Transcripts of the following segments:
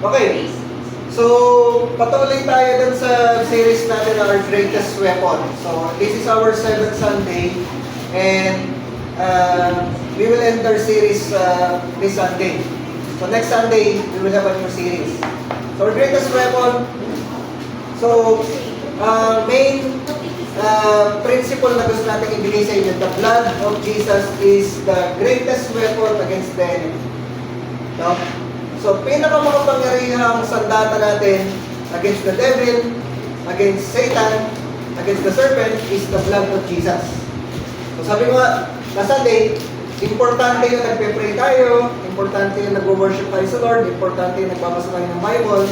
Okay. So, patuloy tayo dun sa series natin na Our Greatest Weapon. So, this is our 7th Sunday. And we will end our series this Sunday. So, next Sunday, we will have a new series. So, our greatest weapon. So, main principle na gusto natin ibigay sa inyo, the blood of Jesus is the greatest weapon against the enemy. No? So, pinakamakapangyarihang sandata natin against the devil, against Satan, against the serpent is the blood of Jesus. So, sabi ko nga, na Sunday, importante yung nagpe-pray tayo, importante yung nag-worship tayo sa Lord, importante yung nagbabasa tayo ng Bible,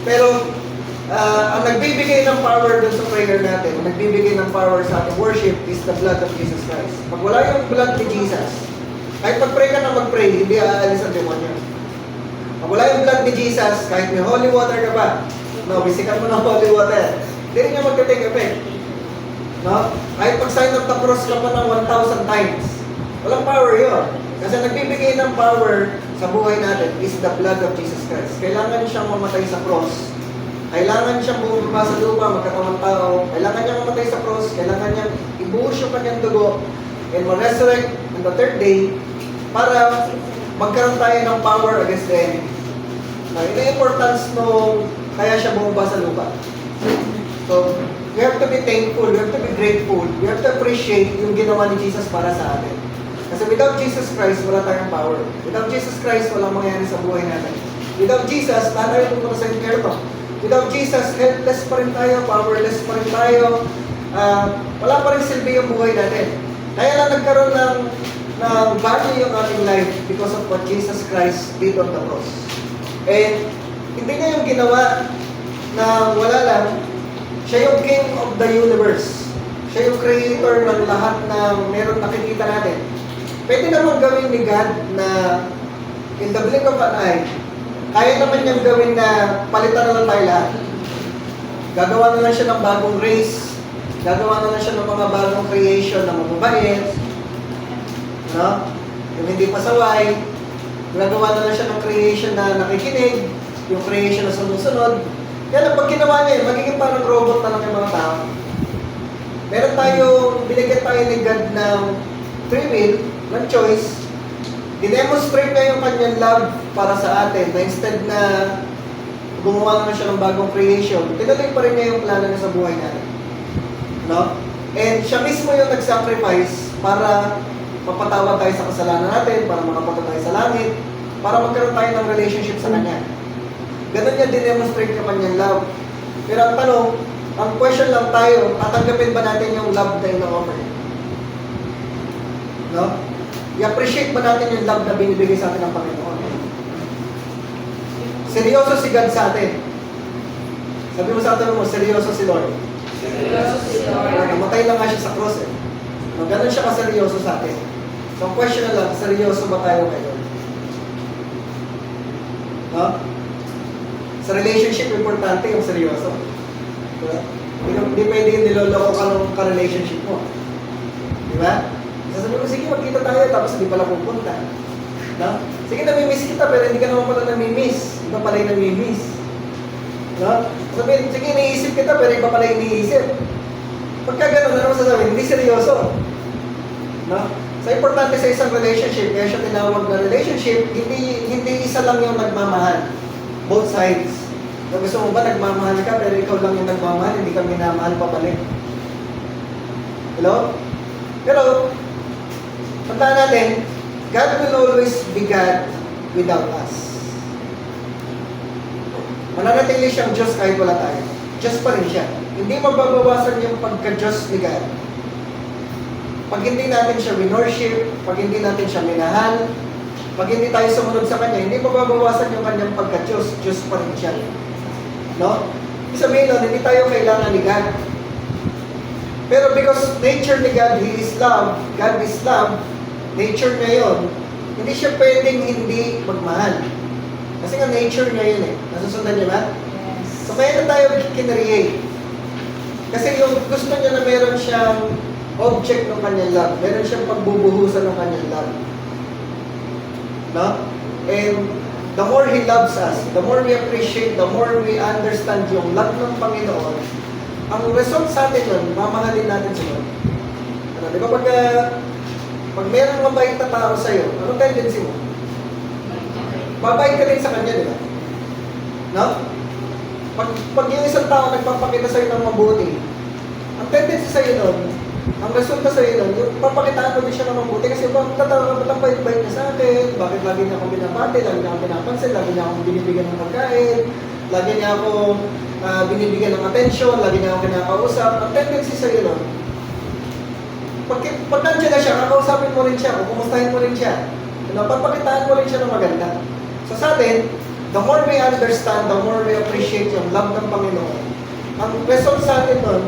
pero ang nagbibigay ng power dun sa prayer natin, ang nagbibigay ng power sa ating worship is the blood of Jesus Christ. Pag wala yung blood ni Jesus, kahit mag-pray ka na mag-pray, hindi aalis ang demonyo. Pag wala yung blood ni Jesus, kahit may holy water ka pa, no, bisikan mo ng holy water, hindi rin niya mag-take effect. No? Kahit pag-sign of the cross ka pa ng 1,000 times, walang power yun. Kasi nagbibigay ng power sa buhay natin is the blood of Jesus Christ. Kailangan siyang mamatay sa cross. Kailangan siyang bumaba sa lupa, magkatawang tao. Kailangan niyang mamatay sa cross. Kailangan niyang ibuhos yung kanyang dugo and ma-resurrect on the third day para magkaroon tayo ng power against the enemy. Yun ang importance nung kaya siya bumaba sa lupa. So, we have to be thankful, we have to be grateful, we have to appreciate yung ginawa ni Jesus para sa atin. Kasi without Jesus Christ, wala tayong power. Without Jesus Christ, walang mangyayari sa buhay natin. Without Jesus, lahat tayo pupunta sa impyerno. Without Jesus, helpless pa rin tayo, powerless pa rin tayo. Wala pa rin silbi yung buhay natin. Kaya lang nagkaroon ng value yung ating life because of what Jesus Christ did on the cross. And hindi niya yung ginawa na wala lang. Siya yung King of the universe. Siya yung creator ng lahat ng meron nakikita natin. Pwede naman gawin ni God na in the blink of an eye, kaya naman niyang gawin na palitan na lang tayo lahat. Gagawa na lang siya ng bagong race, gagawa na lang siya ng mga bagong creation na mababait, no? Yung hindi pasaway, gagawa na lang siya ng creation na nakikinig, yung creation na sunod-sunod. Kaya lang, pag ginawa niya yun, magiging parang robot na lang yung mga tao. Meron tayong, binigyan tayo ni God ng free will, ng choice. Dinemonstrate niya yung kanyang love para sa atin, na instead na gumawa naman siya ng bagong creation, tinuloy pa rin niya yung plano niya sa buhay natin. No? And siya mismo yung nag-sacrifice para mapatawad tayo sa kasalanan natin, para makapunta tayo sa langit, para magkaroon tayo ng relationship sa Kanya. Ganun niya dinemonstrate yung kanyang love. Pero ang tanong, ang question lang tayo, tatanggapin ba natin yung love na ino-offer? No? I-appreciate ba natin yung love na binibigay sa atin ng Panginoon? Seryoso si God sa atin. Sabi mo sa atin mo, seryoso si Lord. Seryoso si Lord. Namatay lang nga siya sa cross eh. No, ganun siya kaseryoso sa atin. So, ang question na lang, seryoso ba tayo ngayon? No? Sa relationship, importante yung seryoso. Diba? Hindi pwede yung niloloko ka ng ka-relationship mo. Diba? Sasabi mo, sige, magkita tayo, tapos hindi pala pupunta. No? Sige, namimiss kita, pero hindi ka naman pala namimiss. Iba pala yung namimiss. No? Sabihin, sige, iniisip kita, pero iba pala yung iniisip. Pagka gano'n, ano sasabihin? Hindi seryoso. No? So, importante sa isang relationship, kaya siya tinawag na relationship, hindi isa lang yung nagmamahal. Both sides. So, gusto mo ba nagmamahal ka, pero ikaw lang yung nagmamahal, hindi ka minamahal pa balik. Hello? Pero, tandaan natin, God will always be God without us. Mananatili siyang Diyos kahit wala tayo. Diyos pa rin siya. Hindi mababawasan yung pagka-Diyos ni God. Pag hindi natin siya winorship, pag hindi natin siya minahal, pag hindi tayo sumunod sa Kanya, hindi mababawasan yung Kanyang pagka-Diyos. Diyos pa rin siya. No? Ibig sabihin nun, hindi tayo kailangan ni God. Pero because nature ni God, He is love, God is love, nature niya yun, hindi siya pwedeng hindi magmahal. Kasi nga nature niya yun eh. Nasusundan niyo ba? Yes. So kaya na tayo kinreate. Kasi yung gusto niya na meron siyang object ng kanyang love, meron siyang pagbubuhusan ng kanyang love. No? And the more He loves us, the more we appreciate, the more we understand yung love ng Panginoon, ang result sa atin nun, mamahalin natin si Lord. Ano, di ba pag mayroong mabait na tao sa'yo, anong tendency mo? Mabait ka rin sa kanya, di ba? No? Pag yung isang tao nagpapakita sa'yo ng mabuti, ang tendency sa'yo nun, ang resulta sa'yo nun, yung papakitaan mo din siya ng mabuti kasi ba't ang bait-bait niya sa akin, bakit lagi niya akong binabati, lagi niya akong pinapansin, lagi niya akong binibigyan ng pagkain, lagi niya akong binibigyan ng atensyon, lagi niya akong kinakausap. Ang tendency sa'yo nun, pag nandiyan na siya, kakausapin mo rin siya, kukumustahin mo rin siya, papakitaan mo rin siya ng maganda. So sa atin, the more we understand, the more we appreciate yung love ng Panginoon, ang result sa atin nun,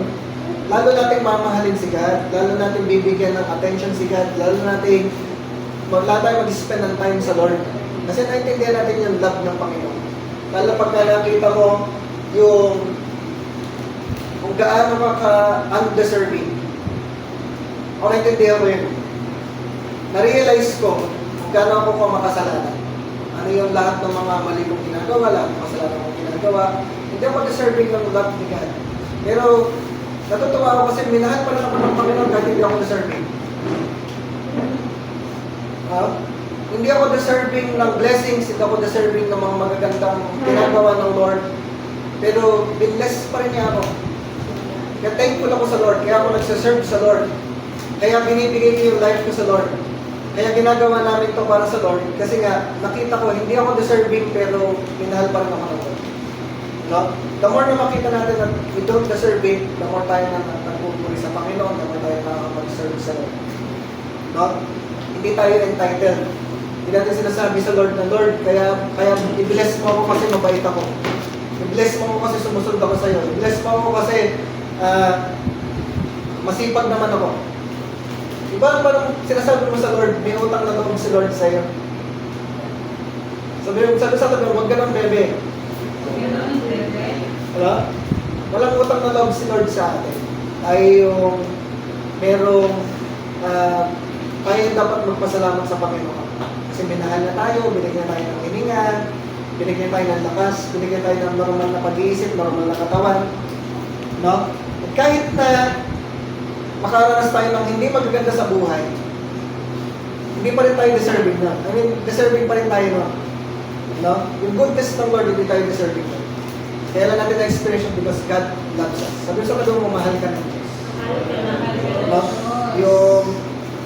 lalo nating mamahalin si God, lalo nating bibigyan ng attention si God, lalo nating tayo mag-spend ng time sa Lord. Kasi naintindihan natin yung love ng Panginoon. Lalo pagka nakita mo yung kung gaano ka undeserving. O naintindihan ko yun. Na-realize ko kung gaano ako makasalanan. Ano yung lahat ng mga mali kong ginagawa, lahat ng kasalanan kong ginagawa. Hindi ako deserving ng love ni God. Pero natutuwa ako kasi minahal pa rin ako ng Panginoon kahit hindi ako deserving. Hindi ako deserving ng blessings, hindi ako deserving ng mga magagandang ginagawa ng Lord. Pero binless pa rin niya ako. Kaya thankful ako sa Lord, kaya ako nagsaserve sa Lord. Kaya binibigay ko yung life ko sa Lord. Kaya ginagawa namin to para sa Lord. Kasi nga, nakita ko, hindi ako deserving pero minahal pa rin ako ng Lord. No? The more na makita natin na we don't deserve it, the more tayo na nagpupuri sa Panginoon, the more tayo nakakapag-serve sa Lord. No? Hindi tayo entitled. Hindi natin sinasabi sa Lord na, Lord, kaya i-bless mo ako kasi mabait ako. I-bless mo ako kasi sumusunod ako sa iyo. I-bless mo ako kasi masipag naman ako. Iba parang sinasabi mo sa Lord, may utang na loob si Lord sa iyo. Sabi sa tabi, huwag ka ng bebe. Wala? Walang utang na loob si Lord sa atin. Tayo yung merong tayo dapat magpasalamat sa Panginoon. Kasi minahal na tayo, binigyan tayo ng hininga, binigyan tayo ng lakas, binigyan tayo ng normal na pag-iisip, normal na katawan. No? At kahit na makaranas tayo ng hindi magaganda sa buhay, hindi pa rin tayo deserving na. I mean, deserving pa rin tayo na. No? Yung goodness ng Lord, hindi tayo deserving na. Kaya lang natin na-experience because God loves us. Sabi sa kadong mo, mahal ka ng Diyos. No? Yung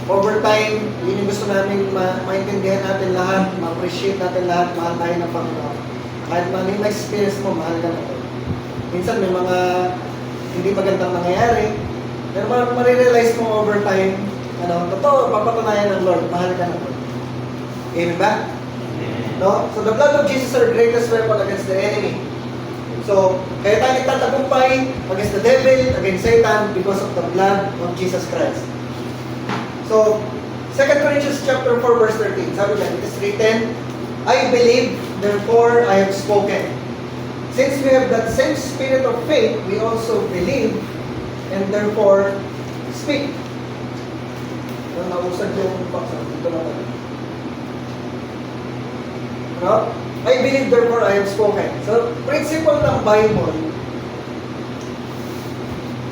over time, yun yung gusto namin maintindihan natin lahat, ma-appreciate natin lahat, mahal tayo ng Panginoon. Kahit ano yung experience mo, mahal ka ng Lord. Minsan may mga hindi magandang nangyayari, pero marirealize mo over time, totoo, papatunayan ng Lord, mahal ka ng Lord. Amen ba? No? So the blood of Jesus is our greatest weapon against the enemy. So, kaya tayo nagtatagumpay against the devil, against Satan, because of the blood of Jesus Christ. So, 2 Corinthians chapter 4, verse 13, sabi niya, it is written, I believe, therefore I have spoken. Since we have that same spirit of faith, we also believe, and therefore speak. So, nausad yung paksa. Dito na tayo. No? I believe, therefore I have spoken. So, principle ng Bible,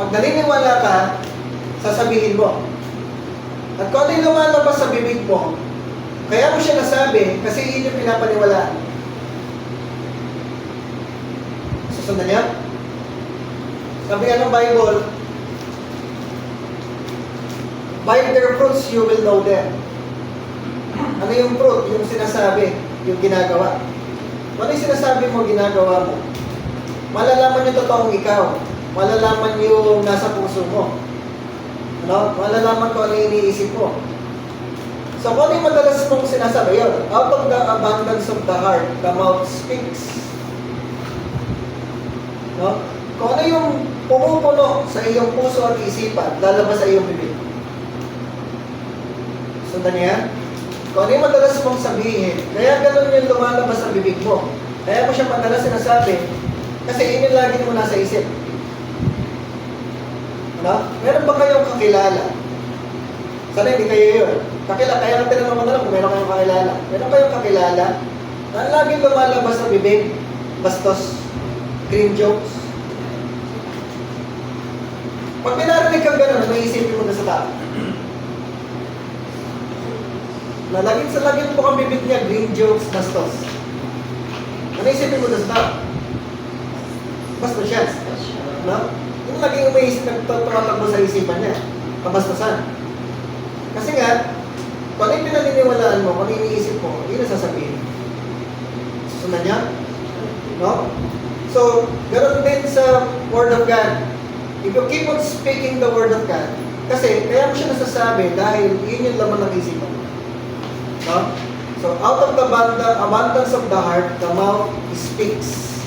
pag naniniwala ka, sasabihin mo. At kung ano yung lumalabas sa bibig mo, kaya mo siya nasabi, kasi yun yung pinapaniwalaan. Susunod niya? Sabi nga ng Bible, by their fruits you will know them. Ano yung fruit? Yung sinasabi, yung ginagawa. Ano yung sinasabi mo, ginagawa mo? Malalaman yung totoong ikaw. Malalaman yung nasa puso mo. Malalaman ko ano yung iniisip mo. So, kung ano yung madalas mong sinasabi, yun, out of the abundance of the heart, the mouth speaks. No? Kung ano yung pumupuno sa iyong puso at isipan, lalabas sa iyong bibig. Sundan niya? Kung ano yung madalas mong sabihin, kaya ganun yung lumalabas sa bibig mo. Kaya mo siya madalas sinasabi, kasi yun yung lagi mo nasa isip. Meron ba kayong kakilala? Sana hindi kayo yun. Kaya tinanong mo na lang kung meron kayong kakilala. Meron kayong kakilala na na laging lumalabas sa bibig, bastos, green jokes. Pag pinarinig kang gano'n, ano isipin mo na sa tao? Na laging po kang bibig niya, green jokes, bastos. Ano isipin mo na sa tao? Bastos siya. No? Yung laging umaisip, nagtumatakbo sa isipan niya, kabastasan. Kasi nga, kung ano yung pinaniniwalaan mo, kung ano yung iniisip mo, yun ang sasabihin. Susunod niya? No? So, ganoon din sa Word of God. If you keep on speaking the Word of God, kasi kaya mo siya nasasabi dahil yun yung laman ng isipan mo. No? So, out of the abundance of the heart, the mouth speaks.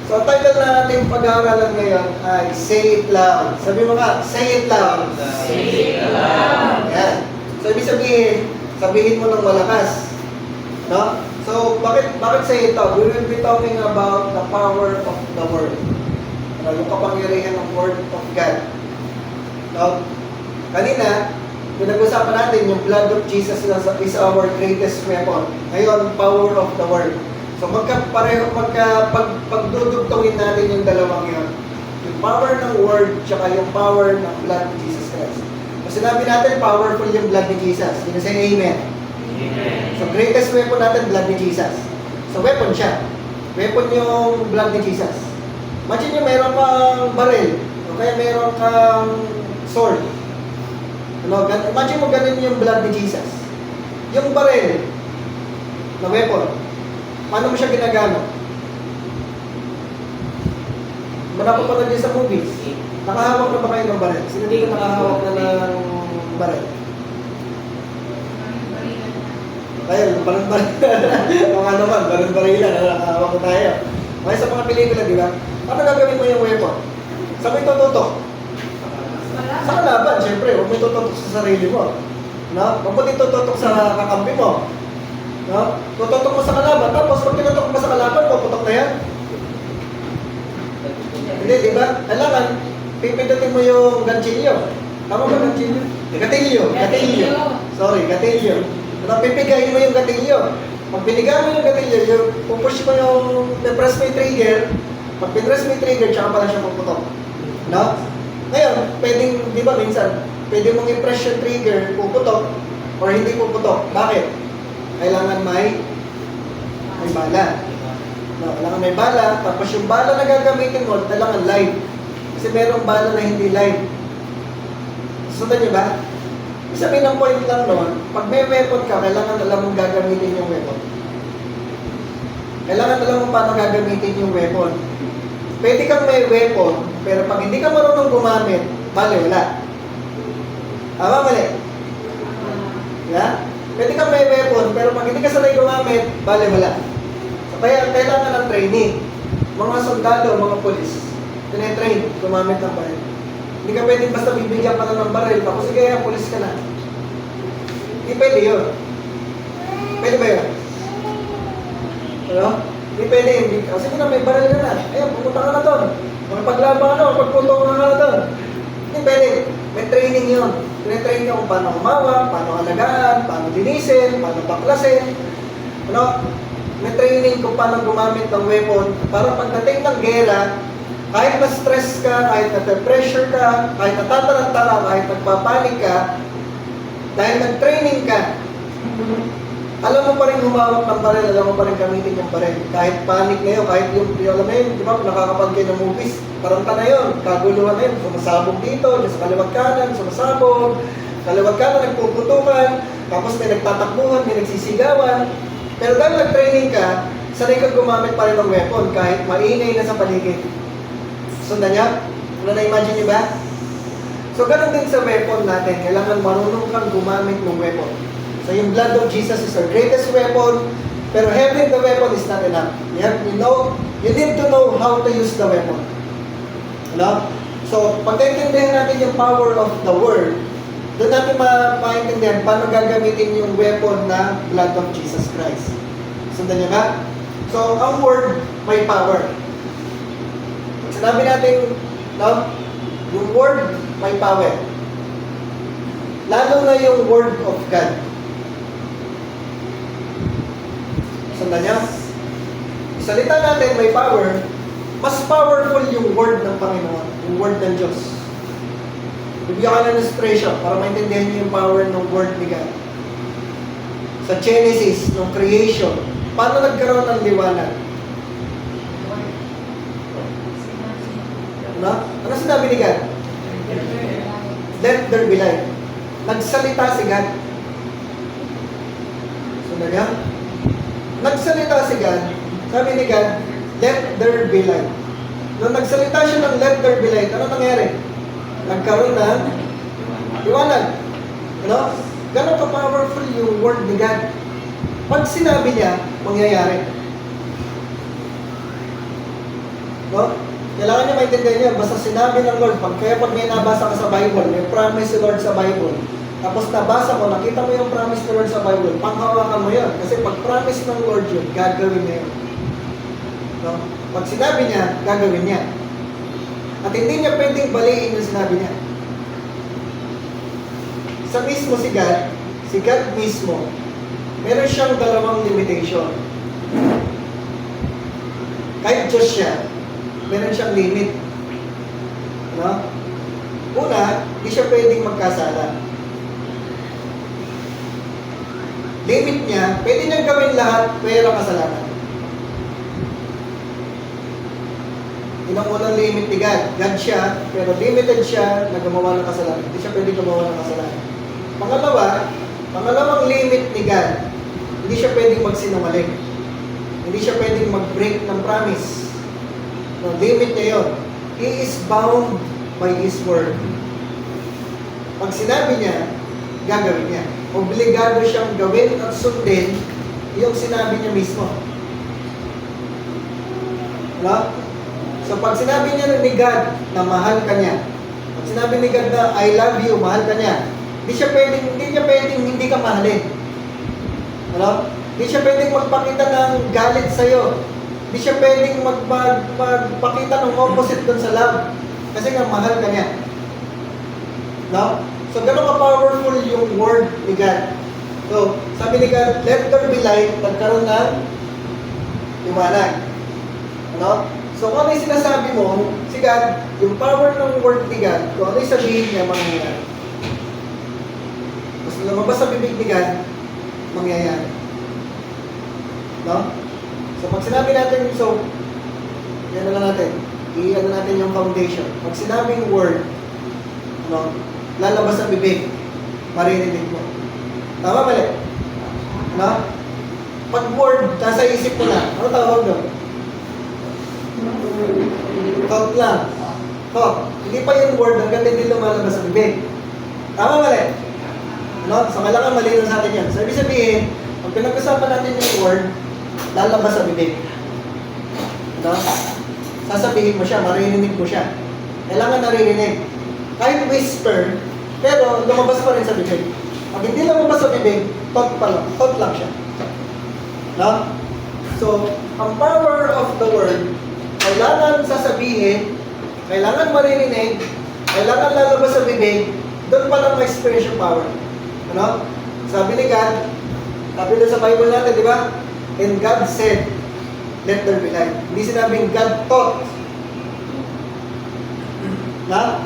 So, ang title na ating pag-aaralan ngayon ay Say It Loud. Sabi mo nga, Say It Loud. Say it loud. Yan. So, ibig sabihin, sabihin mo ng malakas. No? So, bakit say ito? We will be talking about the power of the Word. Yung kapangyarihan ng Word of God. No? Kanina, pinag-usapan natin yung blood of Jesus is our greatest weapon. Ngayon, power of the Word. So, pagdudugtungin natin yung dalawang yun. Yung power ng Word, tsaka yung power ng blood of Jesus Christ. So, sinabi natin, powerful yung blood ni Jesus. Yun say amen. Amen. So, greatest weapon natin, blood ni Jesus. So, weapon siya. Weapon yung blood ni Jesus. Imagine nyo, meron kang baril, o kaya meron kang sword. Ano, imagine mo ganun yung blood ni Jesus. Yung baril na weapon, paano mo siya ginagamit? Napapanood din sa movies. Nakahawak na ba kayo ng baril? Sino dito nakahawak na ng baril? Ayun, baril-baril. O nga naman, baril-barilan, nakahawak na tayo. Okay, sa mga pelikula, di ba? Ano gagawin mo yung weapon? Saan mo itututok? Sa kalaban, syempre. Huwag mo itututok sa sarili mo. No? Huwag mo itututok sa kakampi mo. No? Tututok mo sa kalaban, tapos pag tinutok mo sa kalaban, puputok na yan. Hindi, di ba? Kailangan, pipindutin mo yung ganchilyo. Tama ba ganchilyo? Gatilyo. Sorry, gatilyo. Pipigayin mo yung gatilyo. Pag binigay mo yung gatilyo, pupush mo yung, press mo yung trigger. Pag pinress mo yung trigger, tsaka pala siya puputok. No? Ngayon, pwedeng, di ba minsan, pwede mong i-press yung trigger, puputok, or hindi puputok. Bakit? Kailangan may bala. No, kailangan may bala, tapos yung bala na gagamitin mo, kailangan live. Kasi merong bala na hindi live. Sundan niyo ba? Sabihin ng point lang noon, pag may weapon ka, kailangan alam mong gagamitin yung weapon. Kailangan alam mong paano gagamitin yung weapon. Pwede kang may weapon, pero pag hindi ka marunong gumamit, bale, wala. Tama, mali? Yeah? Pwede kang may weapon, pero pag hindi ka sanay gumamit, bale, wala. So, kaya kailangan ng training. Mga sundalo, mga polis, tinetrain, gumamit ng baril. Hindi ka pwedeng basta bibigyan ka na ng baril, tapos sige, pulis ka na. Hindi pwede yun. Pwede ba yun? Ano? Hindi pwede. Kasi kung may baril ka na, ayun, pumunta ka na doon. Magpaglaban ka na, magputo ka na doon. Hindi pwede. May training yun. Tine-train ka kung paano humawak, paano alagaan, paano linisin, paano baklasin. Ano? May training kung paano gumamit ng weapon para pagdating ng gera, kahit na-stress ka, kahit na-pressure ka, kahit natataranta ka, kahit nagpapanik ka, dahil nag-training ka, alam mo pa rin humawak ng baril, alam mo pa rin gamitin yung baril. Kahit panic na yun, kahit yung, alam mo yun, di ba, nakakapag kayo ng movies, taranta na yun, kaguluhan na yun, sumasabog dito, sa kaliwag kanan, sumasabog, kaliwag kanan, nagpuputukan, tapos may nagtatakbuhan, may nagsisigawan. Pero dahil nag-training ka, sanay kang gumamit pa rin ng weapon, kahit maingay na sa paligid. Sundan niya? Ano na-imagine niyo ba? So, ganun din sa weapon natin. Kailangan marunong kang gumamit ng weapon. So, yung blood of Jesus is our greatest weapon. Pero having the weapon is not enough. You need to know how to use the weapon. Ano? So, pagkaintindihan natin yung power of the Word, doon natin maintindihan paano gagamitin yung weapon na blood of Jesus Christ. Sundan niyo ba? So, ang Word may power. Sinabi natin, no? Yung Word may power. Lalo na yung Word of God. So, Sundan niya? Salita natin, may power. Mas powerful yung word ng Panginoon, yung word ng Diyos. Bibigyan ka ng illustration para maintindihan niyo yung power ng word ni God. Sa Genesis, ng creation, paano nagkaroon ng liwanag? Ano? Ano sinabi ni God? Let there be light. Nagsalita si God. Sundan niya? Nagsalita si God. Sabi ni God, let there be light. Nung nagsalita siya ng let there be light, ano nangyari? Nagkaroon ng liwanag. Ano? Ganon ka-powerful yung word ni God. Pag sinabi niya, mangyayari. No? Kailangan niya maintindihan niya, basta sinabi ng Lord, kaya pag may nabasa ka sa Bible, may promise si Lord sa Bible, tapos nabasa mo, nakita mo yung promise ni Lord sa Bible, panghawakan mo yun. Kasi pag promise ng Lord yun, gagawin niya yun. No? Pag sinabi niya, gagawin niya. At hindi niya pwedeng baliin yung sinabi niya. Sa mismo si God mismo, meron siyang dalawang limitation. Kahit Diyos siya, meron siyang limit. No? Una, hindi siya pwedeng magkasala. Limit niya, pwede niyang gawin lahat, pero kasalanan. Yun ang unang limit ni God. God siya, pero limited siya na gumawa ng kasalanan. Hindi siya pwede gumawa ng kasalanan. Pangalawang limit ni God, hindi siya pwedeng magsinungaling. Hindi siya pwedeng mag-break ng promise. No, limit niya yun. He is bound by His word. Pag sinabi niya, gagawin niya. Obligado siyang gawin at sundin yung sinabi niya mismo. No? So pag sinabi niya ni God na mahal ka niya, pag sinabi ni God na I love you, mahal ka niya, hindi niya pwedeng hindi ka mahalin. Ano? Hindi siya pwedeng magpakita ng galit sa'yo. Hindi siya pwedeng magpakita ng opposite dun sa love. Kasi nga mahal ka niya. No? So gano'n ka-powerful yung word ni God. So, sabi ni God, let there be light, nagkaroon ng liwanag. Ano? So, kung ano yung sinasabi mo, si God, yung power ng word ni God, kung ano yung sabihin niya, mangyayari. Mas lumabas sa bibig ni God, mangyayari. No? So, pag sinabi natin, so, yan na lang natin, i-ano natin yung foundation. Pag sinabing word, ano, lalabas sa bibig, maririnig mo. Tama, mali? Ano? Pag word, nasa isip mo na, ano tawag doon? Thought lang. Thought. Hindi pa yung word hanggang hindi lumalabas sa bibig. Tama, mali? No? So, kailangan malinaw sa atin yan. So, ibig sabihin, pag pinag-usapan natin yung word, lalabas sa bibig. No? Sasabihin mo siya, maririnig mo siya. Kailangan naririnig. Kahit whisper, pero lumabas pa rin sa bibig. Pag hindi lumabas sa bibig, thought lang siya. No? So, ang power of the word, kailangan sasabihin, kailangan maririnig, kailangan lalabas sa bibig, doon pa lang ma-experience yung power. Ano? Sabi ni God, sabi doon sa Bible natin, di ba? And God said, let there be light. Hindi sinabing God thought. Na?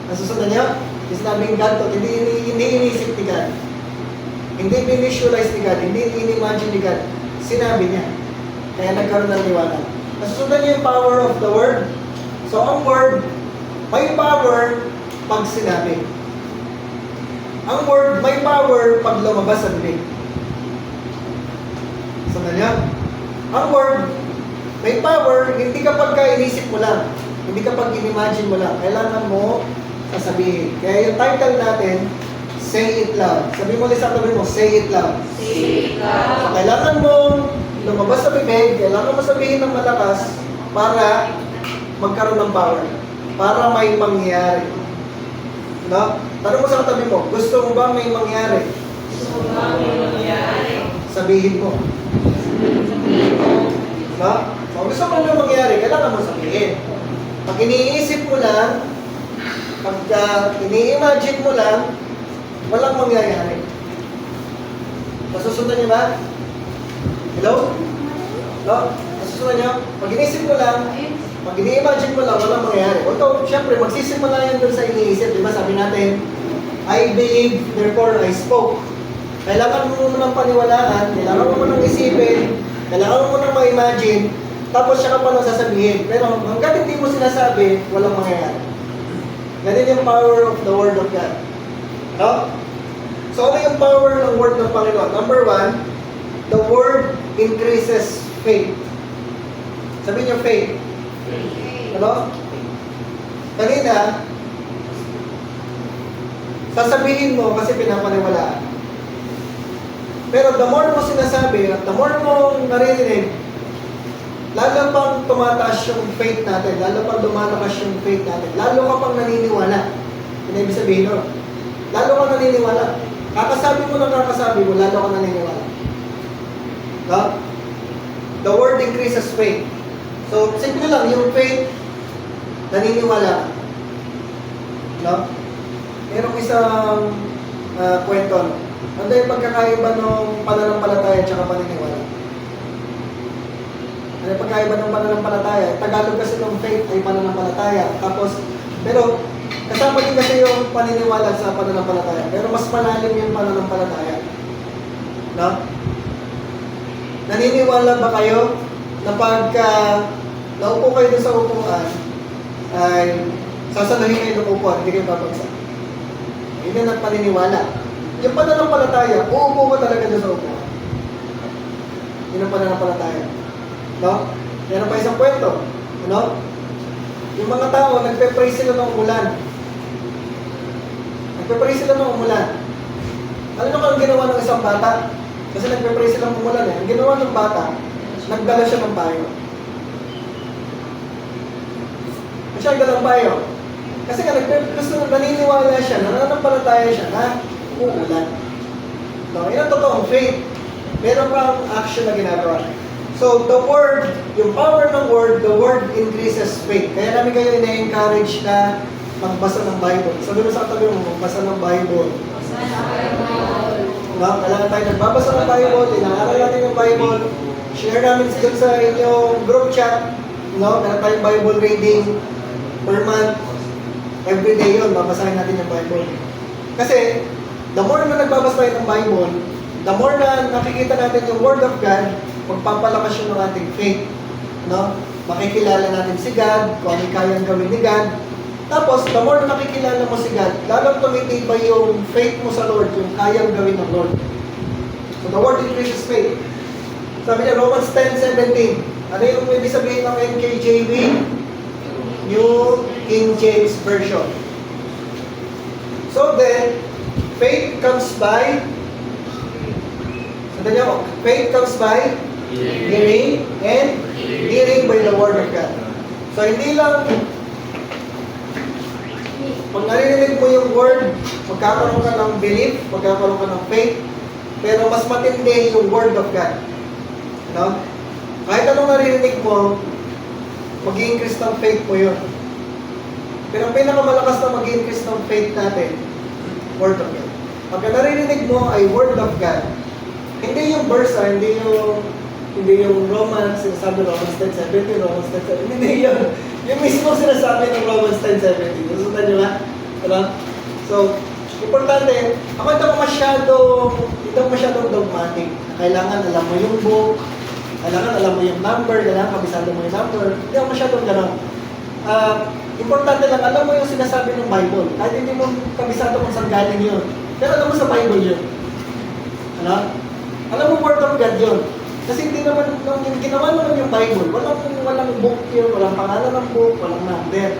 Nasusunod niyo? Hindi sinabing God thought. Hindi inisip ni God. Hindi visualize ni God. Hindi in-imagine ni God. Sinabi niya. Kaya nagkaroon ng liwanag. Nasusunod niyo yung power of the word. So, ang word, may power pag sinabi. Ang word, may power pag lumabas sa bibig. Sundan niyo? Ang word, may power, hindi kapag inisip mo lang. Hindi kapag in-imagine mo lang. Kailangan mo sasabihin. Kaya yung title natin, Say It Loud. Sabi mo ulit sa tabi mo, Say It Loud. Say it loud. So, kailangan mo lumabas sa bibig, kailangan mo sabihin ng malakas para magkaroon ng power. Para may mangyari. No? Tanong mo sa katabi mo, gusto mo ba may mangyari? Gusto mo ba may mangyari? Sabihin mo. No? So, gusto mo may mangyari, kailangan mo sabihin. Pag iniisip mo lang, pag ini-imagine mo lang, walang mangyayari. Nasusundan niyo ba? Hello? No? Nasusunod nyo? Pag inisip mo lang, pag ini-imagine mo lang, walang mangyayari. Although, syempre, magsisimula yan dun sa iniisip. Di ba sabi natin, I believe, therefore I spoke. Kailangan mo munang paniwalaan, kailangan mo munang isipin, kailangan mo munang ma-imagine, tapos siya ka pa lang sasabihin. Pero hanggang hindi mo sinasabi, walang mangyayari. Ganun yung power of the Word of God. No? So, ano yung power ng Word ng Panginoon? Number one, the Word increases faith. Sabihin niyo faith. Ano? Kanina, sasabihin mo kasi pinapaniwalaan. Pero the more mo sinasabi at the more mo naririnig, lalo pang tumataas yung faith natin, lalo pang lumalakas yung faith natin, lalo ka pang naniniwala. Ano ibig sabihin nun? Lalo ka naniniwala. Kakasabi mo ng kakasabi mo, lalo ka naniniwala. No? The word increases faith. So, simple lang, yung faith, naniniwala. No? Merong isang kwento. Ano yung pagkakaiba ng pananampalataya at paniniwala? Ano yung pagkakaiba ng pananampalataya? Tagalog kasi ng faith ay pananampalataya. Tapos, pero kasama din kasi yung paniniwala sa pananampalataya. Pero mas malalim yung pananampalataya. No? Naniniwala ba kayo na pagka naupo kayo dun sa upuan, ay sasanahin kayo ng upuan, hindi kayo babagsak? Yun ang paniniwala. Yung pananampalataya, uupo ka talaga dun sa upuan. Yun ang pananampalataya. No? Meron pa isang kwento. Ano? Yung mga tao, nagpe-pray sila ng umulan. Nagpe-pray sila ng umulan. Alam mo kung ginawa ng isang bata? Kasi nagpe-pray sila ng umulan eh. Ang ginawa ng bata, nagdala siya ng payo. Siya nagdala ng payo. Kasi nga, naniniwala siya, nananampalataya siya na uulan. No, yun ang totoong faith. Meron pang action na ginagawa. So, the word, yung power ng word, the word increases faith. Kaya namin kayo ina-encourage na magbasa ng Bible. Sabi mo sa katabi mo, magbasa ng Bible. No, kailangan tayo nagbabasa ng Bible, inaaral natin yung Bible, share namin dyan sa inyong group chat. No, meron tayong Bible reading per month. Every day yun, babasahin natin yung Bible. Kasi, the more na nagbabasa tayo ng Bible, the more na nakikita natin yung Word of God, magpapalakas yun ng ating faith. No? Makikilala natin si God, kung ano kayang gawin ni God. Tapos, the more na nakikilala mo si God, lalong tumitibay yung faith mo sa Lord, yung kayang gawin ng Lord. So, the Word increases faith. Sabi niya, Romans 10:17. Ano yung ibig sabihin ng NKJV? New King James Version. So then, faith comes by, sabi niyo, faith comes by hearing, and hearing by the Word of God. So hindi lang, pag narinig mo yung Word, magkakaroon ka ng belief, magkakaroon ka ng faith, pero mas matindi yung Word of God. No? Kahit anong narinig mo, mag-i-increase ng faith mo yun. Pero ang pinakamalakas na mag-i-increase ng faith natin, Word of God. Pagka narinig mo ay Word of God, hindi yung verse, hindi yung Romans, sinasabi Romans 10:17, Romans 10:17, hindi yun. Yung mismo sinasabi ng Romans 10:17. Nasusundan nyo ba? Diba? So, importante, ako ito masyadong dogmatic. Kailangan alam mo yung book, kailangan alam mo yung number, kailangan kabisado mo yung number. Hindi ako masyadong gano'n. Importante lang, alam mo yung sinasabi ng Bible. Kahit hindi mo kabisado kung saan galing yun. Pero alam mo sa Bible yun. Ano? Alam mo Word of God yun. Kasi hindi naman, nung ginawa naman yung Bible, walang book yun, walang pangalan ng book, walang number.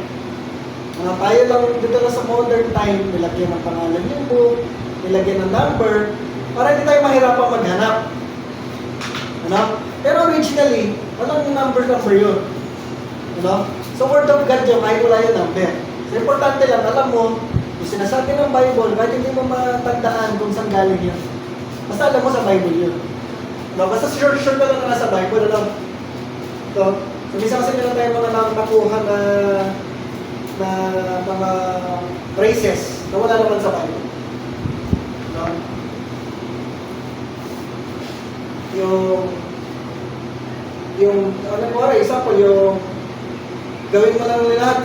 Tayo lang dito na sa modern time, nilagyan ng pangalan yung book, nilagyan ng number, para hindi tayo mahirapang maghanap. Ano? Pero originally, walang number yun. Ano? So Word of God yun, kahit wala yung number. So importante lang, alam mo, yung sinasabi ng Bible, kahit hindi mo matandaan kung saan galing yun. Basta alam mo sa Bible yun. No? Basta sure ka lang na nasa Bible, alam. So minsan kasi meron tayo mga nakuha na mga phrases na wala naman sa Bible. No? Yung yung, ano mo rin, example, yung gawin mo lang lahat,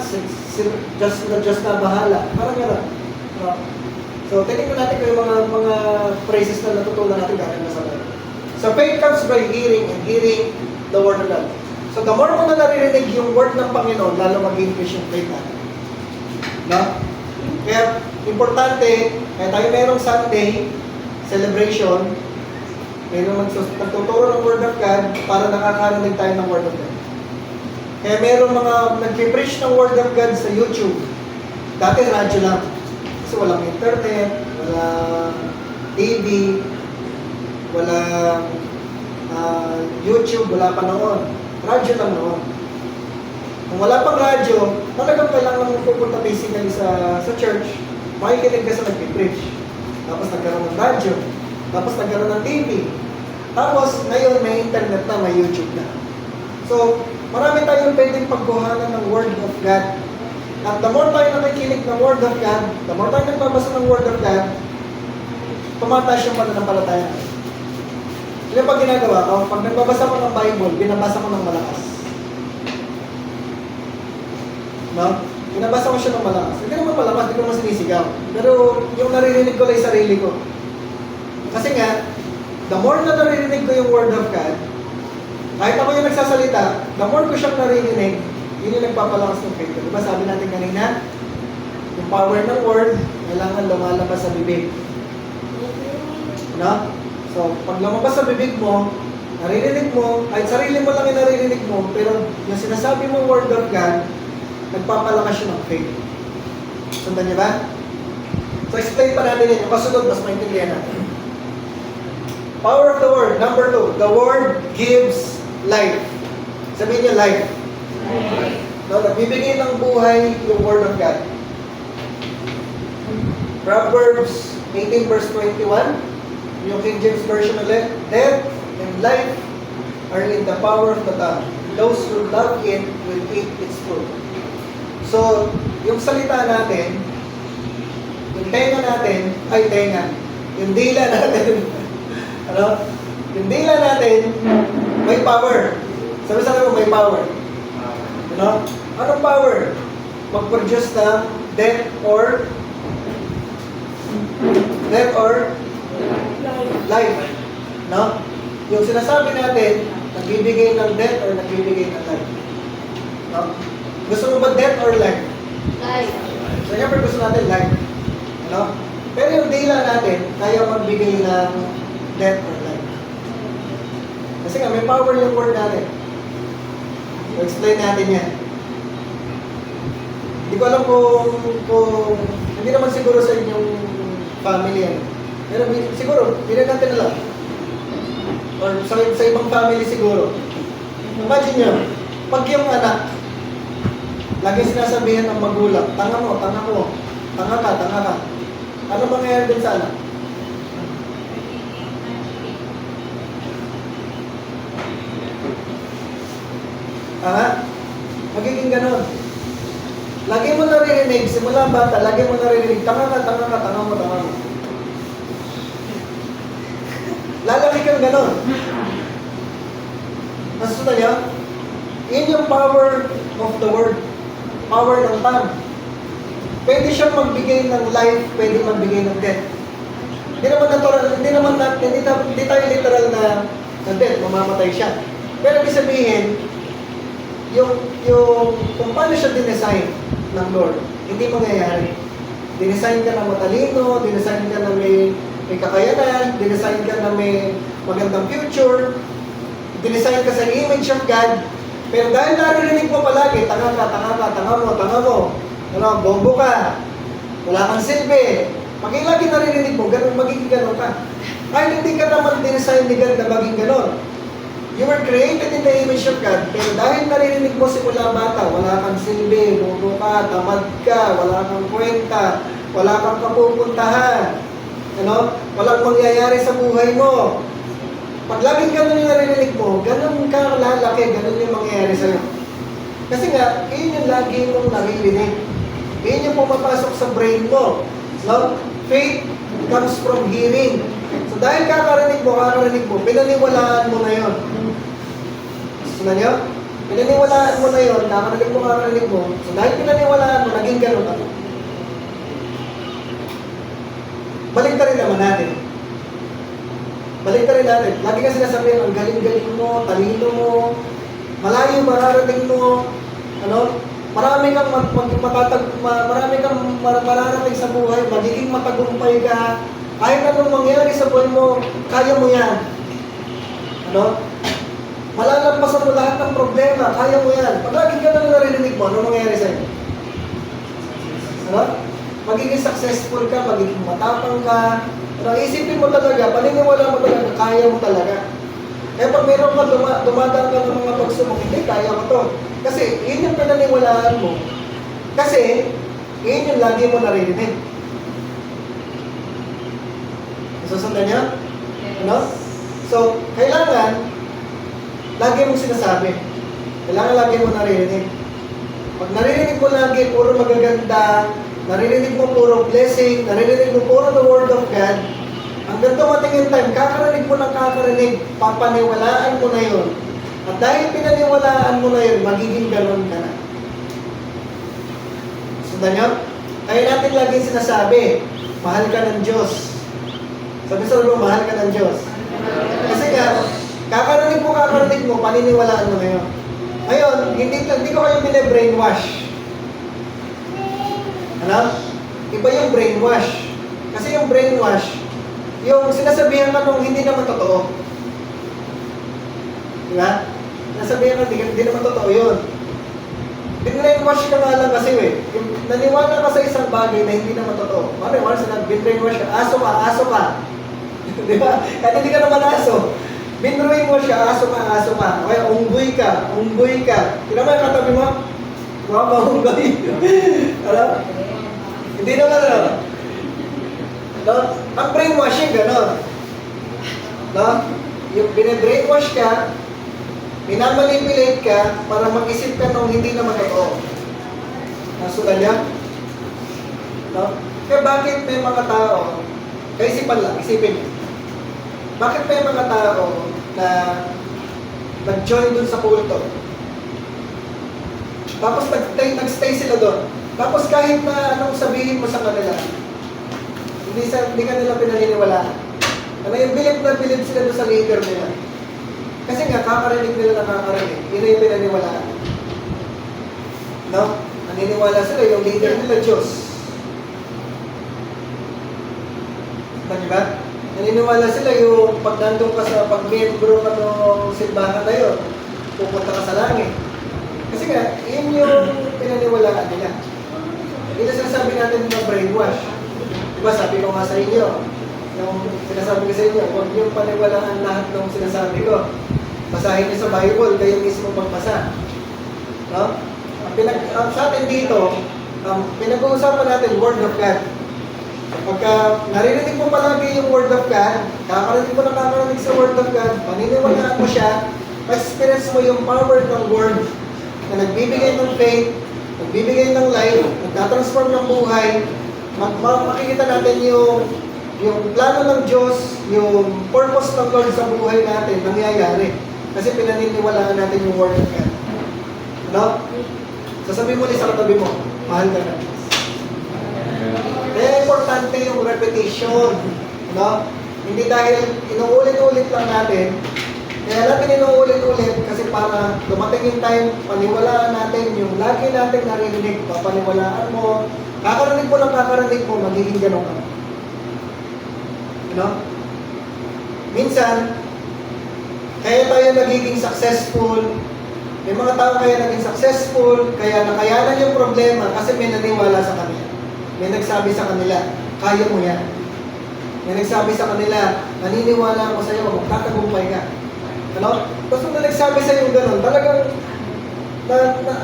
just na bahala. Parang gano'n. No? So, tingnan natin kung yung mga phrases na natutunan natin galing sa Bible. So, faith comes by hearing and hearing the Word of God. So, the more mo na naririnig yung Word ng Panginoon, lalo mag-increase yung faith natin. No? Kaya, importante, kaya tayo merong Sunday celebration, mayroong nagtuturo ng Word of God para nakakarinig tayo ng Word of God. Kaya mayroong mga nag-preach ng Word of God sa YouTube. Dati radyo lang. Kasi walang internet, walang TV, walang YouTube, wala pa noon. Radyo lang noon. Kung wala pang radyo, talagang kailangan mo pupunta basically sa church, makikinig ka sa nag-preach. Tapos nagkaroon ng radyo, tapos nagkaroon ng TV. Tapos ngayon may internet na, may YouTube na. So, marami tayong pwedeng pagkuhanan ng Word of God. At the more tayo nakikinig ng Word of God, the more tayo nagbabasa ng Word of God, tumataas yung pananampalataya. Yung pag ginagawa ko, pag nagbabasa ko ng Bible, binabasa ko ng malakas. No? Binabasa ko siya ng malakas. Hindi naman malakas, hindi ko naman sinisigaw. Pero yung naririnig ko lang yung sarili ko. Kasi nga, the more na naririnig ko yung Word of God, kahit ako yung nagsasalita, the more ko siyang naririnig, yun yung nagpapalakas ng faith. Diba sabi natin kanina, yung power ng Word, kailangan lumalabas sa bibig. No? So, pag lumabas sa bibig mo, naririnig mo, kahit sarili mo lang yung naririnig mo, pero yung sinasabi mong Word of God, nagpapalakas yun ng faith. Sundan niyo ba? So, explain pa natin yun. Yung kasunod, mas maintindihan natin. Power of the Word. Number 2, the Word gives life. Sabihin niyo, life. No, nagbibigay ng buhay yung Word of God. Proverbs 18 verse 21, yung King James Version ulit, death and life are in the power of the tongue. Those who love it will eat its fruit. So, yung salita natin, yung tenga natin, ay tenga, yung dila natin, ano? Yung dila natin, may power. Sabi-sabi mo, may power. Ano? Anong power? Mag-produce ng death or life. No? Yung sinasabi natin, nagbibigay ng death or nagbibigay ng life. No? Gusto mo ba death or life? Life. So, siyempre gusto natin life. No? Pero yung dila natin, kaya magbigay ng death or life. Kasi nga, may power yung word natin. So, explain natin yan. Hindi ko alam kung hindi naman siguro sa inyong family yan. Pero siguro, hindi natin alam. Or sa ibang family siguro. Imagine nyo, pag yung anak, lagi sinasabihan ng magulang, tanga mo, tanga ko, tanga ka, tanga ka. Ano mangyayari din sa anak? Magiging ganon. Lagi mo naririnig, simula bata, lagi mo naririnig, tanga ka, tanga ka, tanga mo, tanga mo. Lalaki kang ganon. Nasusunod niyo? Yun yung power of the word. Power ng tongue. Pwede siyang magbigay ng life, pwede magbigay ng death. Hindi naman natural, hindi tayo literal na death, mamamatay siya. Pero ibig sabihin, yung kung paano siya dinesign ng Lord, hindi mangyayari. Dinesign ka na matalino, dinesign ka na may kakayanan, dinesign ka na may magandang future, dinesign ka sa image of God, pero dahil naririnig mo palagi, tanga ka, tanga ka, tanga mo, ano, bobo ka, wala kang silbi, pag lagi naririnig mo, ganun, magiging ganun ka. Kahit hindi ka naman dinesign ni God na maging ganun. You were created in the image of God, pero dahil naririnig mo simula bata, wala kang silbi, bobo ka, tamad ka, wala kang kwenta, wala kang kapupuntahan, ano? Walang mangyayari sa buhay mo. Pag laging ganun yung naririnig mo, ganun ka lalaki, ganun yung mangyayari sa'yo. Kasi nga, yun yung lagi mong naririnig. Yun yung pumapasok sa brain mo. No? Faith comes from hearing. So dahil kakarinig mo, pinaniwalaan mo na yun. Sundan nyo? Pinaniwalaan mo na yun, kakarinig mo. So dahil pinaniwalaan mo, naging ganun ako. Balik rin naman natin. Lagi ka sinasabihin, ang galing-galing mo, talino mo, malayo mararating mo, marami kang mararating sa buhay, magiging matagumpay ka, kahit anong mangyari sa buhay mo, kaya mo yan. Malalampasan mo lahat ng problema, kaya mo yan. Pag lagi ka na narinig mo, ano mangyayari sa'yo? Magiging successful ka, magiging matapang ka. Isipin mo talaga, paniniwala mo talaga, kaya mo talaga. Kaya pag mayroon ka, dumadaan ka ng mga pagsubok, hindi, kaya mo to. Kasi yun yung pinaniwalaan mo. Kasi yun yung lagi mo naririnig. Nasusundan niyo? So, kailangan, lagi mong sinasabi. Kailangan lagi mo naririnig. Pag naririnig mo lagi, puro magaganda, naririnig mo puro blessing, naririnig mo puro the word of God, hanggang dumating yung time, kakarinig mo ng kakarinig, papaniwalaan mo na yun. At dahil pinaniwalaan mo na yun, magiging ganon ka na. Sundan nyo? Kaya natin lagi sinasabi, mahal ka ng Diyos. Sabi sa ulo, mahal ka ng Diyos. Kasi kakarinig mo, paniniwalaan mo ngayon. Ngayon, hindi ko kayo bine-brainwash. Iba yung brainwash. Kasi yung brainwash, yung sinasabihan ka nung hindi naman totoo. Diba? Sinasabihan ka, hindi naman totoo yun. Bin-brainwash ka nga lang kasi naniwala ka sa isang bagay na hindi naman totoo. Once na bin-brainwash ka, aso ka. Diba? Kahit hindi ka naman aso. Bin-brainwash ka, aso ka. Okay, unggoy ka. Tignan mo yung katabi mo? Unggoy. Hindi naman ang brainwashing gano'n. Yung bine-brainwash ka, minamanipulate ka para mag-isip ka nung hindi naman totoo. Nasulan niya? Kaya bakit may mga tao, isipin niyo. Bakit may mga tao na nag-join dun sa kulto? Tapos nag-stay sila doon. Tapos kahit na anong sabihin mo sa kanila, hindi ka nila pinaniniwalaan. Yung bilib sila doon sa leader nila. Kasi nga, kakarinig nila na kakarinig. Yun yung pinaniwalaan. Naniniwala sila, yung leader nila, Diyos. Diba? Naniniwala sila yung pag nandun ka sa pag-membro ka ng simbahan na yun, pupunta ka sa langit. Kasi nga, yun yung pinaniwalaan nila. Ito sinasabi natin ng brainwash. Diba, sabi ko nga sa inyo, yung sinasabi ko sa inyo, huwag yung paniwalaan lahat ng sinasabi ko. Basahin niyo sa Bible, kayo mismo magbasa. Sa atin dito, pinag-uusapan natin Word of God. Pagka naririnig mo palagi yung Word of God, kakarinig mo sa Word of God, paniniwalaan mo siya, ma-experience mo yung power ng Word na nagbibigay ng faith, nagbibigay ng life, nagtatransform ng buhay. Makikita natin yung plano ng Diyos, yung purpose ng Lord sa buhay natin, nangyayari. Kasi pinaniniwalaan natin yung Word of God. Sasabihin mo ulit sa katabi mo, mahal ka na. Kaya importante yung repetition. Hindi dahil inuulit-ulit lang natin, kaya natin inuulit-ulit kasi para dumating yung time, paniwalaan natin yung lagi natin narinig, papaniwalaan mo, kakarinig mo, magiging ganun ka. Minsan, kaya tayo nagiging successful, may mga tao kaya naging successful, kaya nakayanan yung problema kasi may naniwala sa kanila. May nagsabi sa kanila, kaya mo yan. May nagsabi sa kanila, naniniwala ako sa iyo, magtatagumpay ka. Tapos nung nagsabi sa iyo gano'n, talagang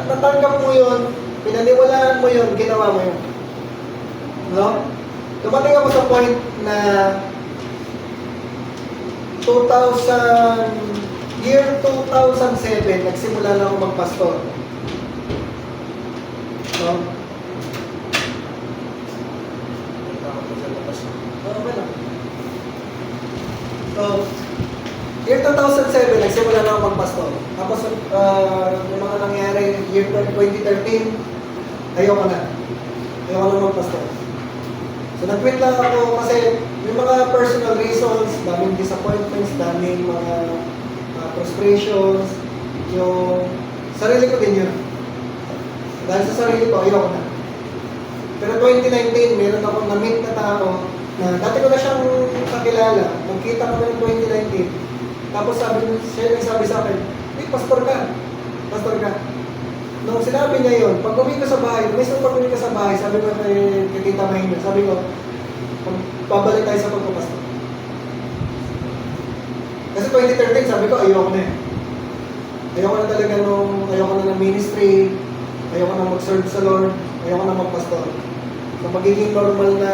natanggap mo yun, pinaniwalaan mo yun, ginawa mo yun. Dumating ako sa point na year 2007, nagsimula na ako magpastor. Year 2007, nagsimula na ako magpastor. Tapos, yung mga nangyari, year 2013, ayoko na. Ayoko na magpastor. So, nag-quit lang ako kasi yung mga personal reasons, daming disappointments, daming mga frustrations, yung sarili ko din yun. Dahil sa sarili ko, ayoko na. Pero 2019, meron akong na-meet na tao na dati ko na siyang kakilala. Nagkita kami ng 2019. Tapos siya yung sabi sa akin, pastor ka. Pastor ka. Nung sinabi niya yun, pag uwi ko sa bahay, mismo pag uwi ko sa bahay, sabi ko kay Tita Mahina, sabi ko, babalik tayo sa pagpapastor. Kasi 2013, sabi ko, ayoko na eh. Ayoko na talaga ayoko na ng ministry, ayoko na mag-serve sa Lord, ayoko na magpastor. So magiging normal na,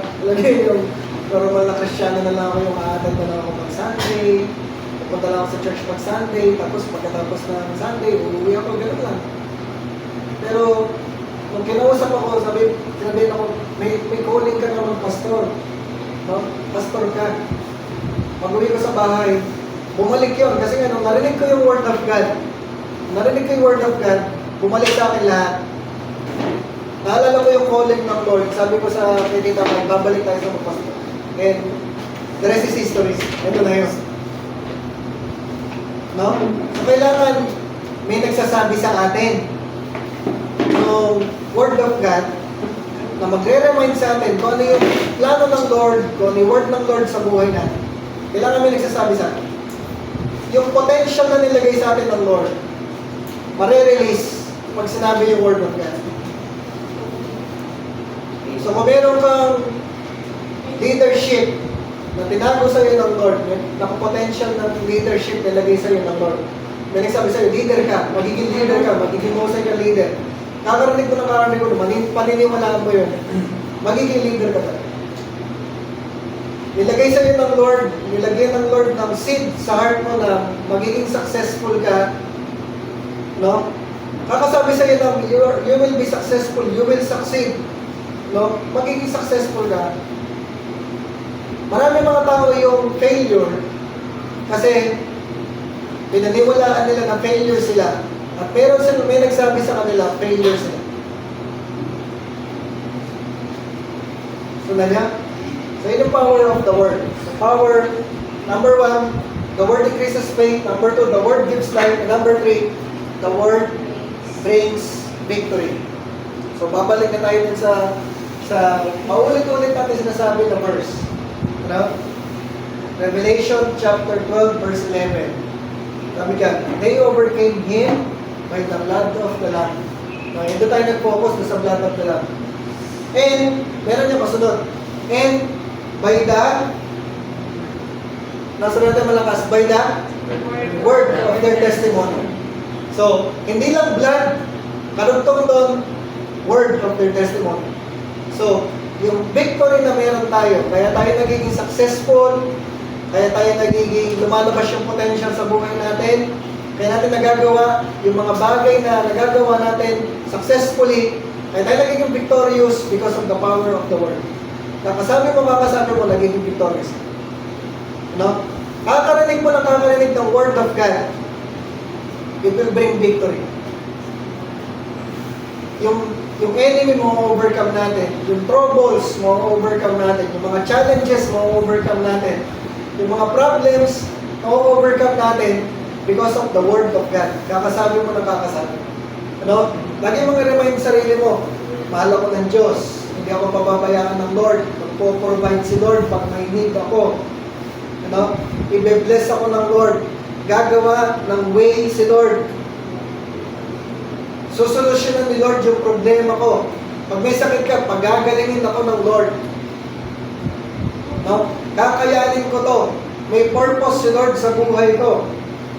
alam niyo yung normal na Kristiyano na lang ako, yung aattend na lang ako pag Sunday, pupunta lang ako sa church pag Sunday, tapos pagkatapos ng Sunday, uuwi ako, gano'n lang. Pero, nung kinausap ako, sinabihin ako, may calling ka na magpastor. No? Pastor ka. Pag-uwi ko sa bahay, bumalik yun. Kasi nga, nung narinig ko yung Word of God, bumalik sa akin lahat. Naalala ko yung calling ng Lord. Sabi ko sa Tita May, babalik tayo sa magpastor. And, the rest is history. Ito na yun. No? So, kailangan may nagsasabi sa atin yung Word of God na magre-remind sa atin kung ano yung plano ng Lord, kung ano yung Word ng Lord sa buhay natin. Kailangan may nagsasabi sa atin. Yung potential na nilagay sa atin ng Lord, mare-release pag sinabi yung Word of God. So kung meron kang leadership na tinago sa iyo ng Lord, naka-potential ng leadership na lagay sa iyo ng Lord, may nagsabi sa iyo, leader ka, magiging mahusay ka leader. Nakakarinig ko, paniniwalaan mo yun, magiging leader ka talaga. Nilagay sa iyo ng Lord, nilagay ng Lord ng seed sa heart mo na magiging successful ka, no? Kakasabi sa iyo ng, you will be successful, you will succeed, no? Magiging successful ka. Marami mga tao yung failure kasi pinaniwalaan nila na failure sila. At may nagsabi sa kanila, failure sila. Sundan niya? So, yun yung power of the Word. So, power, number 1, the Word increases faith. Number 2, the Word gives life. And number 3, the Word brings victory. So, babalik na tayo din sa paulit-ulit natin sinasabi na verse. Ano? Revelation chapter 12, verse 11. Sabi ka, they overcame Him by the blood of the Lamb. Ito tayo nag-focus sa blood of the Lamb. And, meron niya kasunod. And, by the, nasa natin malakas, by the word of their testimony. So, hindi lang blood, karugtong doon, word of their testimony. So, yung victory na meron tayo, kaya tayo nagiging successful, kaya tayo nagiging lumalabas yung potential sa buhay natin, kaya natin nagagawa yung mga bagay na nagagawa natin successfully, kaya tayo nagiging victorious because of the power of the Word. Kakasabi mo, nagiging victorious. No? Kakarinig mo ng Word of God, it will bring victory. Yung enemy mo overcome natin, yung troubles mo overcome natin, yung mga challenges mo overcome natin, yung mga problems mo overcome natin because of the Word of God. Kakasabi mo na kakasabi. Ano? Lagi mong i-remind sarili mo, mahal ako ng Diyos, hindi ako pababayaan ng Lord, magpo-provide si Lord pag may need ako. Ano? I-bless ako ng Lord, gagawa ng way si Lord. Susolusyonan ni Lord yung problema ko. Pag may sakit ka, pagagalingin ako ng Lord. No? Kakayanin ko to. May purpose si Lord sa buhay ko.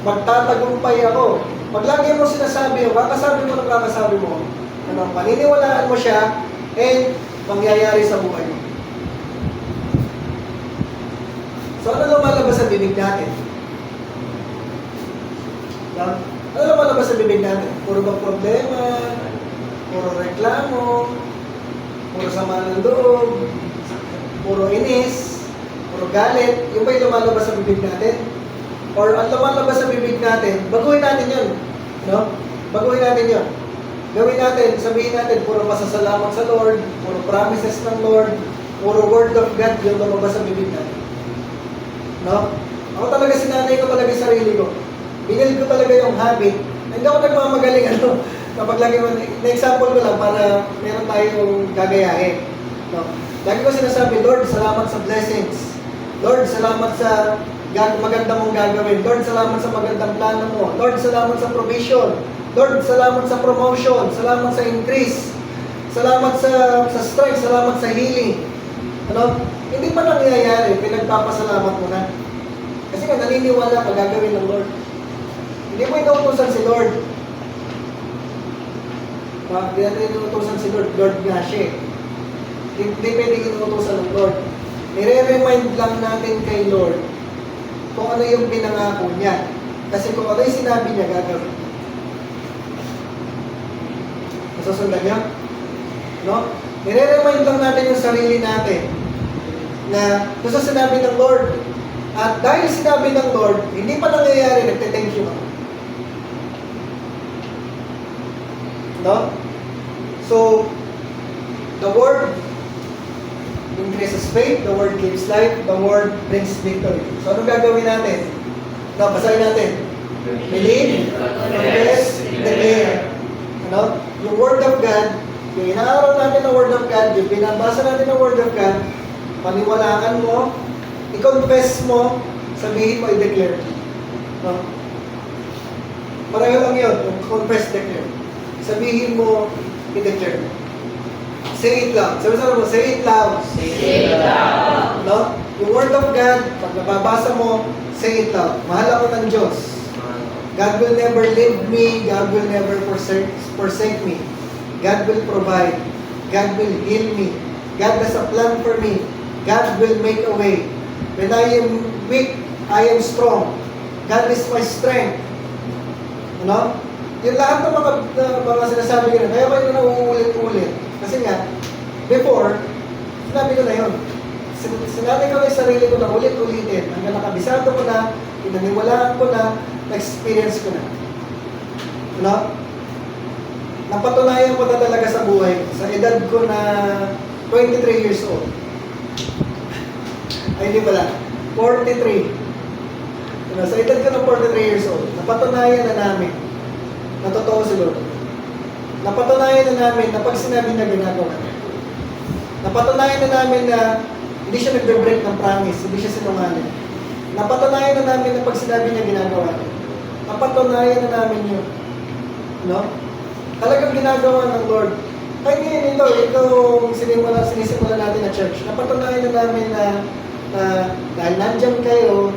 Magtatagumpay ako. Pag lagi mo sinasabi, kakasabi mo ng kakasabi mo, ano, paniniwalaan mo siya, and mangyayari sa buhay mo. So, ano lumalabas sa bibig natin? No? Ano lumalabas sa bibig natin? Puro ba problema? Puro reklamo? Puro sama ng loob? Puro inis? Puro galit? Yung ba yung lumalabas sa bibig natin? or ang lumalabas sa bibig natin, baguhin natin yun. No? Baguhin natin yun. Gawin natin, sabihin natin, puro pasasalamat sa Lord, puro promises ng Lord, puro word of God yung lumabas sa bibig natin. No? Ako talaga, sinanay ko talaga yung sarili ko. Binil ko talaga yung habit. Hindi ako nagmamagaling, kapag lagi mo, na-example ko lang para meron tayong gagayahin. No? Lagi ko sinasabi, Lord, salamat sa blessings. Lord, salamat sa maganda mong gagawin. Lord, salamat sa magandang plano mo. Lord, salamat sa provision. Lord, salamat sa promotion. Salamat sa increase. Salamat sa strength. Salamat sa healing. Ano? Hindi pa nangyayari, pinagpapasalamat mo na. Kasi nga, naniniwala ka gagawin ng Lord. Hindi mo inuutosan si Lord. Hindi natin inuutosan si Lord. Lord nga siya. Hindi pwede inuutosan ng Lord. Nire-remind lang natin kay Lord kung ano yung pinangako niya. Kasi kung ano yung sinabi niya, gagawin. Nasusundan niya? No? Nire-remind lang natin yung sarili natin na kung sa sinabi ng Lord. At dahil sinabi ng Lord, hindi pa nangyayari, nagte-thank you ako. No? So, the Word increases faith, the Word gives life, the Word brings victory. So, anong gagawin natin? No, basahin natin. Believe, confess, declare. Ano? Yung Word of God, yung inaaral natin ng Word of God, yung binabasa natin ng Word of God, paniwalaan mo, i-confess mo, sabihin mo, i-declare. No? Pareho lang yun, yung confess, declare. Sabihin mo, i-declare. Say it loud. Sabi mo, say it loud. Say it loud. No? Yung Word of God, pag nababasa mo, say it loud. Mahal ako ng Diyos. God will never leave me. God will never forsake me. God will provide. God will heal me. God has a plan for me. God will make a way. When I am weak, I am strong. God is my strength. Ano? Yung lahat ng mga sinasabi ko na, kaya ba yun na uulit-ulit? Kasi nga, before, sinabi ko na yun. Sinabi ko na yung sarili ko na ulit-ulitin. Hanggang nakabisado ko na, pinaniwalaan ko na, na-experience ko na. Ano? Napatunayan ko na talaga sa buhay. Sa edad ko na 23 years old. Ay, hindi pala. 43. Sa edad ko na 43 years old, napatunayan na namin na totoo si Lord. Napatunayan na namin na pag sinabi na ginagawa niya. Napatunayan na namin na hindi siya nagbe-break ng promise, hindi siya sinungaling. Napatunayan na namin na pag sinabi niya ginagawa niya. Napatunayan na namin yun. No? Talagang ginagawa ng Lord. Kahit ngayon itong sinisimula natin na church, napatunayan na namin na dahil nandiyan kayo,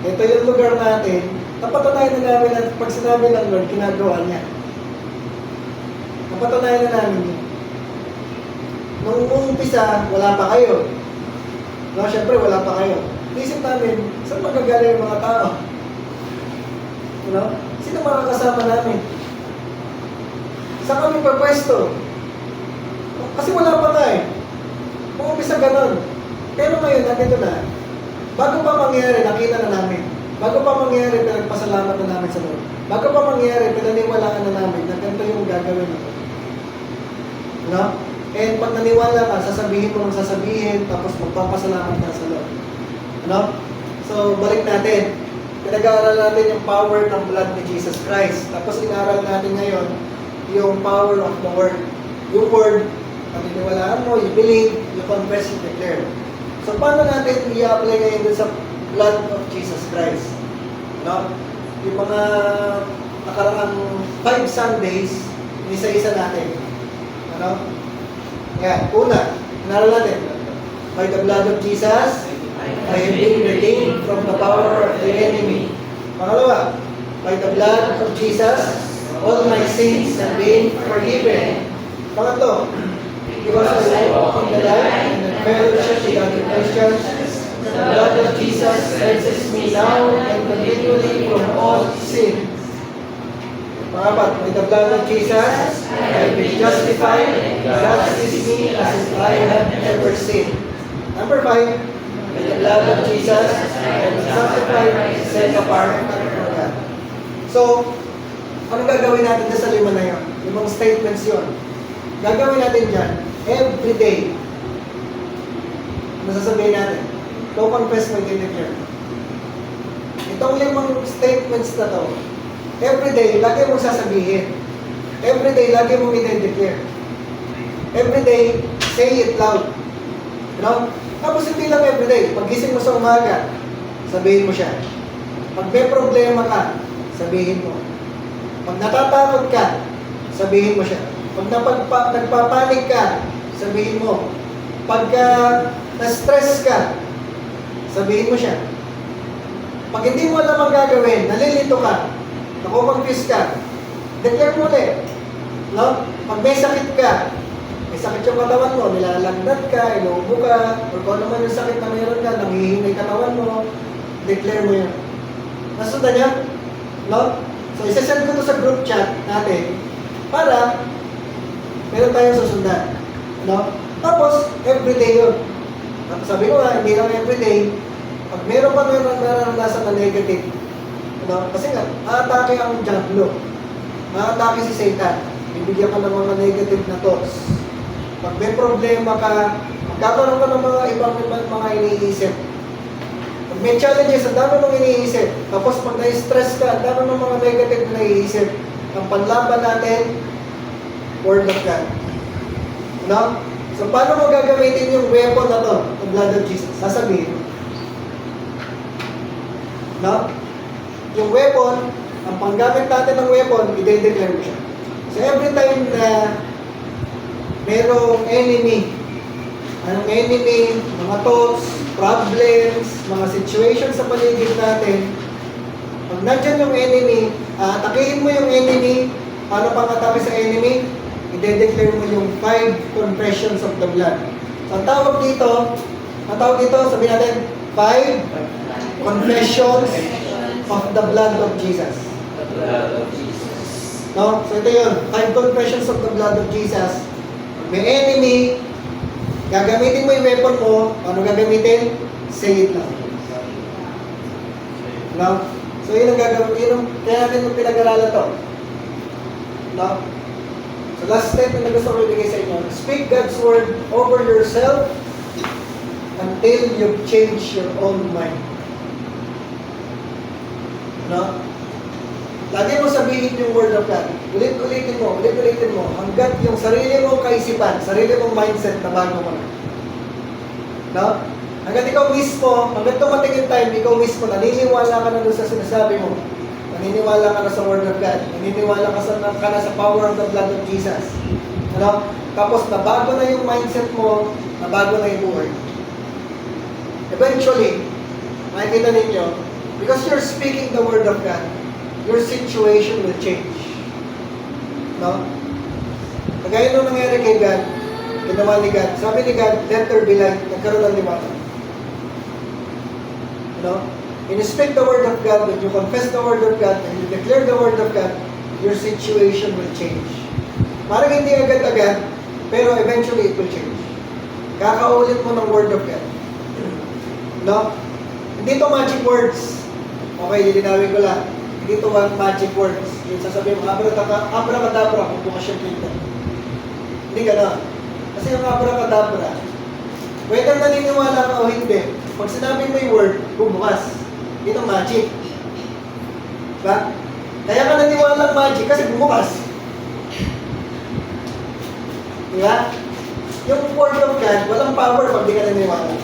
ito yung lugar natin, napatunayan na namin na pag sinabi ng Lord, ginagawa niya. Napatunayan na namin yun. Nung umpisa, wala pa kayo. No, syempre, wala pa kayo. Isip namin, saan magagaling yung mga tao? You know? Sino makakasama namin? Saan kami pagpwesto? Kasi wala pa nga eh. Kung umpisa ganun. Pero ngayon, nandito na. Bago pa mangyari, nakita na namin. Bago pa mangyari, pinagpasalamat na namin sa Lord. Bago pa mangyari, pinaniwalaan na namin na ganito yung gagawin natin. No? And pag naniwala ka, sasabihin mo ng sasabihin, tapos magpapasalamat ka sa Lord. Ano? So, balik natin. Pinag-aaral natin yung power ng blood ni Jesus Christ. Tapos inaral natin ngayon yung power of the Word. Yung Word, paniniwalaan mo, you believe, you confess, you declare. So, paano natin i-apply ngayon dun sa blood of Jesus Christ? No? Yung mga nakaraang 5 Sundays, isa-isa natin. Ano? Yan. Una, inaral natin. By the blood of Jesus, I have been redeemed from the power of the enemy. Pangalawa, by the blood of Jesus, all my sins have been forgiven. Pangatlo, because I walk in the light and the fellowship with other Christians, the blood of Jesus cleanses me now and continually from all sin. Pangapat, by the blood of Jesus, I have been justified and God sees me as I have never sinned. Number 5, with the blood of Jesus, and sanctified, set apart for God. So, anong gagawin natin dyan sa 5 na yun? 5 statements yun. Gagawin natin dyan, every day. Ano sasabihin natin? Go confess, mo i-declare. Itong 5 statements na to, every day, lagi mong sasabihin. Every day, lagi mong i-declare. Every day, say it loud. You know? Tapos hindi lang every day. Pag gising mo sa umaga, sabihin mo siya. Pag may problema ka, sabihin mo. Pag natatakot ka, sabihin mo siya. Pag nagpapanik ka, sabihin mo. Pagka na-stress ka, sabihin mo siya. Pag hindi mo alam ang gagawin, nalilito ka, nakukonfuse ka, declare mo ulit. No? Pag may sakit ka, may sakit yung katawan mo, nilalagdat ka, inuubo ka, or kung ano man yung sakit na mayroon ka, nangihinay katawan mo, declare mo yun. Nasundan niya? No? So, isasend ko to sa group chat natin para meron tayong susundan. No? Tapos, everyday yun. Tapos sabi ko nga, hindi lang everyday. Pag meron pa nararanasan na negative, no? Kasi nga, aatake ang diablo. Aatake si Satan. Bibigyan ka ng mga negative na thoughts. Pag may problema ka, magkakaroon ka ng mga ibang mga iniisip. Pag may challenges, ang dami mong iniisip. Tapos pag na-stress ka, ang dami ng mga negative na iniisip. Ang panlaban natin, Word of God. No? So, paano mo gagamitin yung weapon na to, the blood of Jesus? Sasabihin mo. No? Yung weapon, ang panggamit natin ng weapon, i-declare mo siya. So, every time na merong enemy, anong enemy, mga thoughts, problems, mga situations sa paligid natin, pag nandyan yung enemy, atakihin mo yung enemy, paano pang-atake sa enemy? I-declare mo yung 5 confessions of the blood. So, ang tawag dito, sabihin natin, 5 confessions of the blood of Jesus. The blood of Jesus. No? So, ito yun, 5 confessions of the blood of Jesus. May enemy, gagamitin mo yung weapon mo, paano gagamitin? Say it lang. No? So, yun ang gagawin, kaya natin yung pinag-aralan to. No? So, last statement na gusto ko ibigay sa inyo, speak God's word over yourself until you change your own mind. No? Lagi mo sabihin yung word of God. Ulit-ulitin mo, hanggat yung sarili mong kaisipan, sarili mong mindset na bago mo na. No? Hanggat ikaw mismo, hanggat tumating yung time, ikaw mismo, naniniwala ka na doon sa sinasabi mo. Naniniwala ka na sa word of God. Naniniwala ka na sa power of the blood of Jesus. Ano? Tapos, nabago na yung mindset mo, nabago na yung buhay. Eventually, makikita ninyo, because you're speaking the word of God, your situation will change. No? Kagaya nung nangyari kay God, ginawa ni God, sabi ni God, let there be light, nagkaroon ng liwanag. No? When you speak the word of God, when you confess the word of God, when you declare the word of God, your situation will change. Parang hindi agad-agad, pero eventually it will change. Kakaulit mo ng word of God. No? Hindi to magic words. Okay, lilinawin ko lang. Hindi to magic words. Yung sasabihin mo, abracadabra, bubukas yung pinto. Hindi gano'n. Kasi yung abracadabra, whether naniniwala ka o hindi, pag sinabi mo yung word, bubukas. Ito magic. Diba? Kaya ka naniwala ng magic kasi bumukas. Diba? Yung word of God, walang power pag di ka naniwala.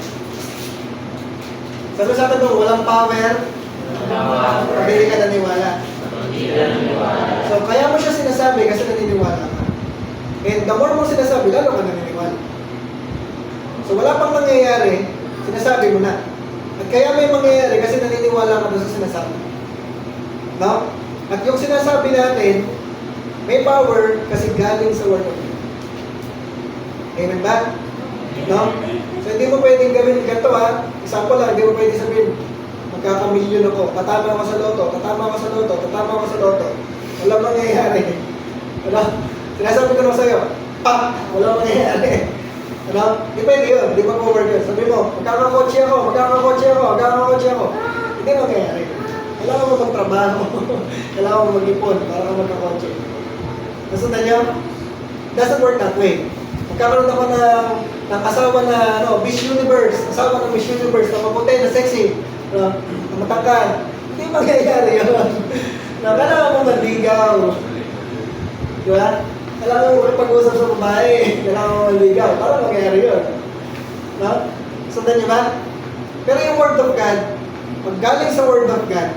Sabi sa atin doon, walang power pag di ka naniwala. So, kaya mo siya sinasabi kasi naniniwala ka. And the more mo sinasabi, lalo ka naniniwala. So, wala pang nangyayari, sinasabi mo na. At kaya may mangyayari kasi naniniwala ka doon sa sinasabi. No? At yung sinasabi natin, may power kasi galing sa word of God. Amen ba? No? So hindi mo pwedeng gawin ganito ha. Example lang, hindi mo pwedeng sabihin, magkakamilyon ako, tatama ako sa loto, tatama ako sa loto, tatama ako sa loto. Walang mangyayari. Wala. Sinasabi ko na sa'yo, wala mangyayari. Ano? Depende yun, di mag-work yun. Sabi mo, magkakakotse ako. Hindi mangyayari. Kailangan mo magtrabaho. Kailangan mo mag-ipon para ka magkakotse. Nasundan nyo? Doesn't work that way. Magkakaroon ako ng asawa na Miss Universe, asawa ng Miss Universe, na maputi, na sexy, na matangkad. Hindi mangyayari yun. Kailangan mo manligaw. Di ba? Kailangan mo pag-usap sa babae. Kailangan mo manligaw. Para mangyayari yun. No? Sundan niyo ba? Pero yung Word of God, pag galing sa Word of God,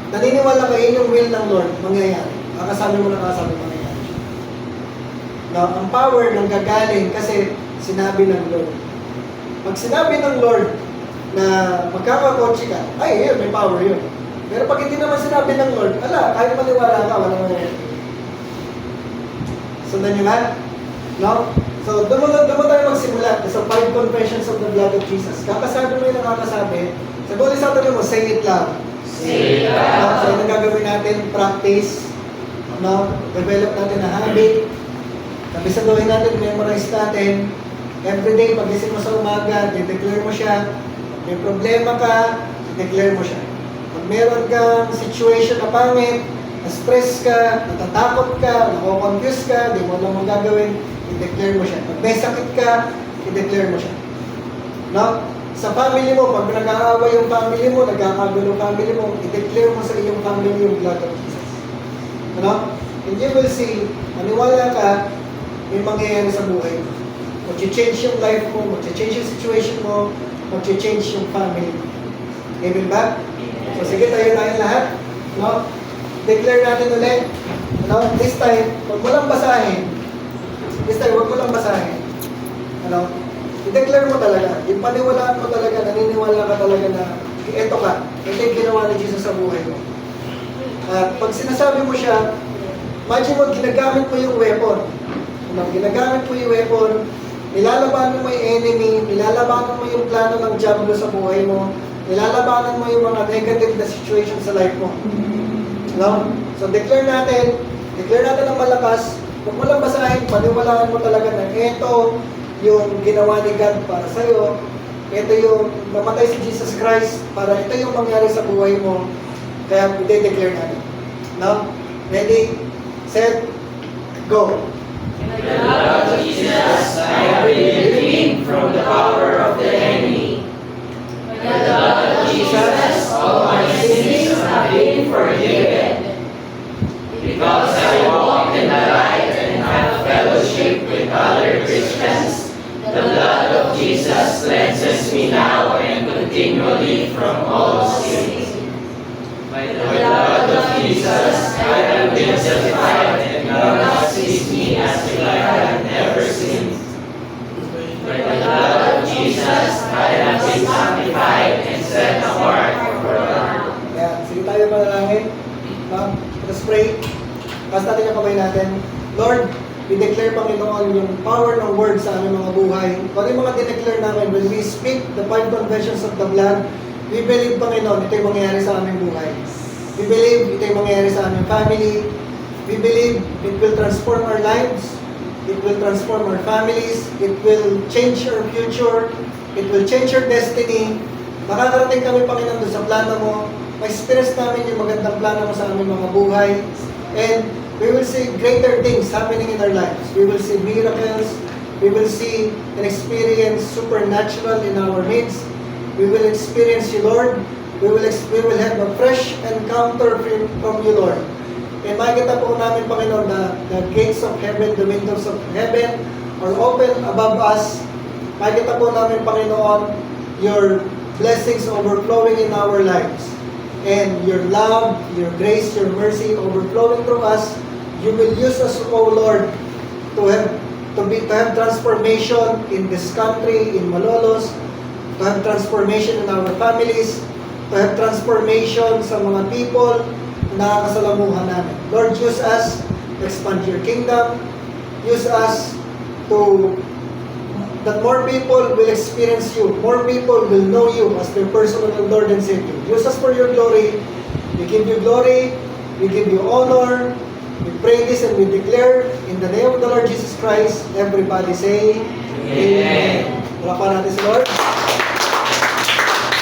naniniwala kayo yung will ng Lord, mangyayari. Kakasabi mo mangyayari. No? Ang power ng gagaling kasi sinabi ng Lord. Pag sinabi ng Lord na magkakakotse ka, ay, yun, may power yun. Pero pag hindi naman sinabi ng Lord, kahit maniwala ka, wala mangyayari. Sundan niyo ba? No? So, doon tayo magsimula sa 5 confessions of the blood of Jesus. Kakasabi mo yung nakakasabi. Sa Holy Saturday mo, say it loud. Say it loud. No? So, yun ang gagawin natin, practice. No? Develop natin na habit. Kabisaduhin natin, memorize natin. Everyday, pag-isip mo sa umaga, declare mo siya. May problema ka, declare mo siya. Pag meron kang situation na pangit, na-stress ka, natatakot ka, nako-confuse ka, di mo alam ang gagawin, i-declare mo siya. Pag may sakit ka, i-declare mo siya. No? Sa family mo, pag nag-aaway yung family mo, nagkakagulo yung family mo, i-declare mo sa iyong family yung blood of Jesus. Ano? And you will see, maniwala ka, may mangyayari sa buhay mo. Mag-change yung life mo, mag-change yung situation mo, mag-change yung family mo. Amen ba? So sige, tayo lahat. No? Declare natin ulit. Ano? This time, huwag mo lang basahin. Ano? I-declare mo talaga. Ipaniwalaan mo talaga, naniniwala ka talaga na ito ka. Ito yung ginawa ni Jesus sa buhay mo. At pag sinasabi mo siya, imagine mo, ginagamit mo yung weapon. Ano? Ginagamit mo yung weapon, nilalabanan mo yung enemy, nilalabanan mo yung plano ng diablo sa buhay mo, nilalabanan mo yung mga negative na situation sa life mo. No? So declare natin ng malakas, huwag mo lang basahin, paniwalaan mo talaga na ito yung ginawa ni God para sa'yo, ito yung namatay si Jesus Christ, para ito yung mangyari sa buhay mo, kaya i-declare natin. No? Ready, set, go! In the blood of Jesus, I have been redeemed from the power of the enemy. In the blood of Jesus, all my sins have been forgiven. Because I walk in the light and have fellowship with other Christians, the blood of Jesus cleanses me now and continually from all sins. By the blood of Jesus, I have been justified and God sees me as if I had never sinned. By the blood of Jesus, I have been sanctified and set apart for God. Kaya, sige tayo manalangin. No? Let's pray. Tapos natin yung kamay natin. Lord, we declare, Panginoon, yung power ng word sa aming mga buhay. Kung ano yung mga dineclare namin, when we speak the 5 confessions of the blood, we believe, Panginoon, ito yung mangyayari sa aming buhay. We believe ito yung mangyayari sa aming family. We believe it will transform our lives. It will transform our families. It will change our future. It will change our destiny. Makakarating kami, Panginoon, doon sa plano mo. Ma-experience namin yung magandang plano mo sa aming mga buhay. And we will see greater things happening in our lives. We will see miracles. We will see and experience supernatural in our midst. We will experience you, Lord. We will have a fresh encounter from you, Lord. And makikita po namin, Panginoon, the gates of heaven, the windows of heaven are open above us. Makikita po namin, Panginoon, your blessings overflowing in our lives. And your love, your grace, your mercy overflowing through us. You will use us, O Lord, to have transformation in this country, in Malolos, to have transformation in our families, to have transformation sa mga people na nakakasalamuhan namin. Lord, use us to expand your kingdom. Use us that more people will experience you. More people will know you as their personal Lord and Savior. Use us for your glory. We give you glory. We give you honor. We pray this and we declare in the name of the Lord Jesus Christ. Everybody say, Amen. Harapan natin si Lord.